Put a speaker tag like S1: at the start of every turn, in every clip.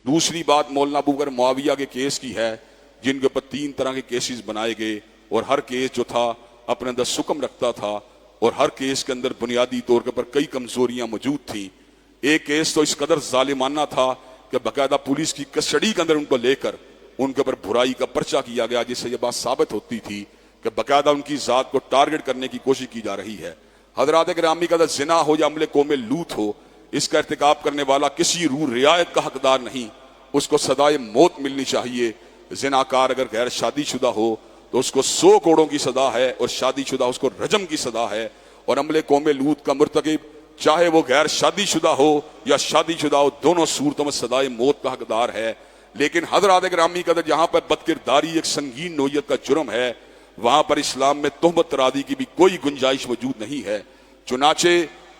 S1: दूसरी बात मौलाना अबू बकर मुआविया के केस की है, जिनके ऊपर 3 तरह के केसेस बनाए गए और हर केस जो था अपने अंदर सुकम रखता था और हर केस के अंदर बुनियादी तौर के ऊपर कई कमजोरियां मौजूद थी। एक केस तो इस कदर जालिमाना था कि बाकायदा पुलिस की कस्टडी के अंदर उनको लेकर उनके ऊपर बुराई का पर्चा किया गया, जिससे यह बात साबित होती थी कि बाकायदा उनकी जात को टारगेट करने की कोशिश की जा रही है। हजरात गिरामी का जिना हो या अमले कौम लूत हो, इसका इर्तिकाब करने वाला किसी रूह रियायत का हकदार नहीं, उसको सदाए मौत मिलनी चाहिए। जिनाकार अगर गैर शादीशुदा हो तो उसको 100 कोड़ों की सदा है और शादीशुदा उसको रजम की सदा है। और अमले कौम लूत का मुर्तकिब चाहे वो गैर शादीशुदा हो या शादीशुदा हो, दोनों सूरतों में सदाए मौत का हकदार है। लेकिन हजरात गिरामी का जहां पर बदकिरदारी एक संगीन नोयत का जुर्म है, वहां पर इस्लाम में तोहमत तरादी की भी कोई गुंजाइश मौजूद नहीं है। चुनाचे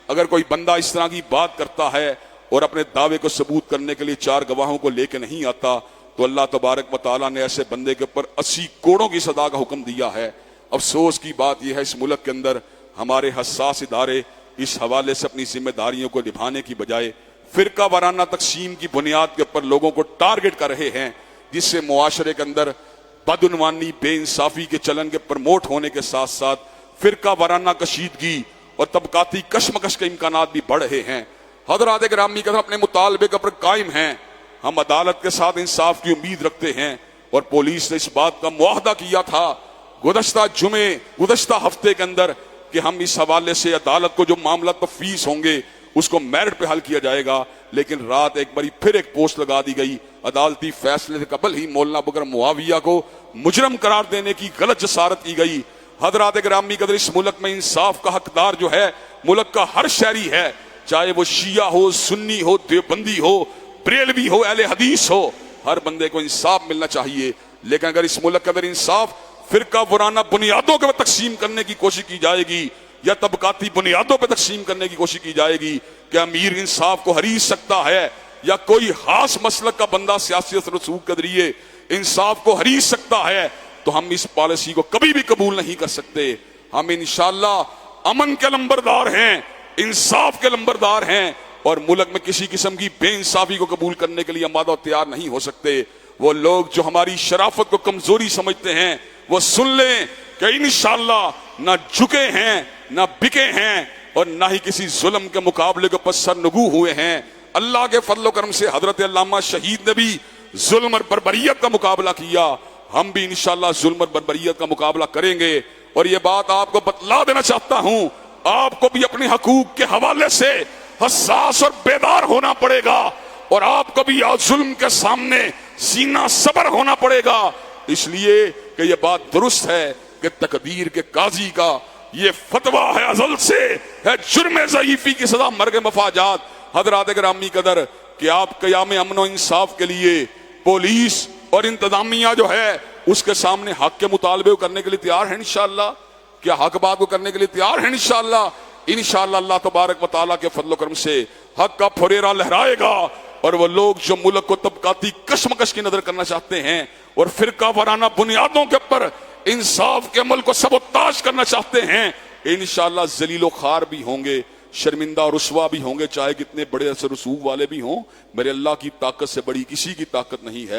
S1: अगर कोई बंदा इस तरह की बात करता है और अपने दावे को सबूत करने के लिए 4 गवाहों को लेकर नहीं आता, तो अल्लाह तबारक व तआला ने ऐसे बंदे के ऊपर 80 कोड़ों की सदा का हुक्म दिया है। अफसोस की बात यह है, इस मुल्क के अंदर हमारे हसास इदारे इस हवाले से अपनी जिम्मेदारियों को निभाने की बजाय फिरका वाराना तकसीम की बुनियाद के ऊपर लोगों को टारगेट कर रहे हैं, जिससे मुआशरे के अंदर बदउनवानी बेइंसाफी के चलन के प्रमोट होने के साथ साथ फिरका वाराना कशीदगी और तबकाती कशमकश के इम्कानात भी बढ़ रहे हैं। हजरात गिरामी का अपने मुतालबे के ऊपर कायम हैं। हम अदालत के साथ इंसाफ की उम्मीद रखते हैं और पुलिस ने इस बात का मुआहदा किया था गुज़श्ता हफ्ते के अंदर कि हम इस हवाले से अदालत को जो मामला तफवीज़ होंगे उसको मेरिट पे हल किया जाएगा। लेकिन रात एक बारी फिर एक पोस्ट लगा दी गई, अदालती फैसले से कबल ही मौलाना अबू बकर मुआविया को मुजरम करार देने की गलत जसारत की गई। हजरात गिरामी कदर, इस मुल्क में इंसाफ का हकदार जो है मुल्क का हर शहरी है, चाहे वो शिया हो, सुन्नी हो, देवबंदी हो, बरेलवी हो, अहले हदीस हो, हर बंदे को इंसाफ मिलना चाहिए। लेकिन अगर इस मुल्क के अंदर इंसाफ फिरका वाराना बुनियादों के तकसीम करने की कोशिश की जाएगी या तबकाती बुनियादों पर तकसीम करने की कोशिश की जाएगी, क्या अमीर इंसाफ को हरीस सकता है या कोई खास मसलक का बंदा सियासी रसूख के जरिए इंसाफ को हरीस सकता है, तो हम इस पॉलिसी को कभी भी कबूल नहीं कर सकते। हम इंशाअल्लाह अमन के लंबरदार हैं, इंसाफ के लंबरदार हैं और मुल्क में किसी किस्म की बेइंसाफी को कबूल करने के लिए आमादा और तैयार नहीं हो सकते। वो लोग जो हमारी शराफत को कमजोरी समझते हैं वो सुन लें कि इंशाअल्लाह ना झुके हैं, ना बिके हैं और ना ही किसी जुल्म के मुकाबले के ऊपर सरनगू हुए हैं। अल्लाह के फजल करम से हजरत अल्लामा शहीद ने भी जुल्म और बर्बरियत का मुकाबला किया, हम भी इंशाअल्लाह जुल्म और बर्बरियत का मुकाबला करेंगे। और ये बात आपको बतला देना चाहता हूं, आपको भी अपने हकूक के हवाले से हसास और बेदार होना पड़ेगा और आपको भी जुल्म के सामने सीना सबर होना पड़ेगा। इसलिए कि यह बात दुरुस्त है कि तकदीर के काजी का ये फतवा है अजल से है जुर्म ज़ईफी की सजा मर्ग मफाजात। हजरात गिरामी कदर कि आप क़याम अमन और इंसाफ के लिए पुलिस और इंतजामिया जो है उसके सामने हक के मुतालबे करने के लिए तैयार है इंशाअल्लाह, क्या हक बात को करने के लिए तैयार है इंशाअल्लाह। इंशाअल्लाह अल्लाह तबारक व तआला के फजल करम से हक का फुरेरा लहराएगा और वो लोग जो मुल्क को तबकाती कशमकश की नजर करना चाहते हैं और फिरका वाराना बुनियादों के ऊपर इंसाफ के अमल को सबोताज करना चाहते हैं, इंशाअल्लाह जलीलो खार भी होंगे, शर्मिंदा और रुसवा भी होंगे, चाहे कितने बड़े असर रसूख वाले भी हों। मेरे अल्लाह की ताकत से बड़ी किसी की ताकत नहीं है।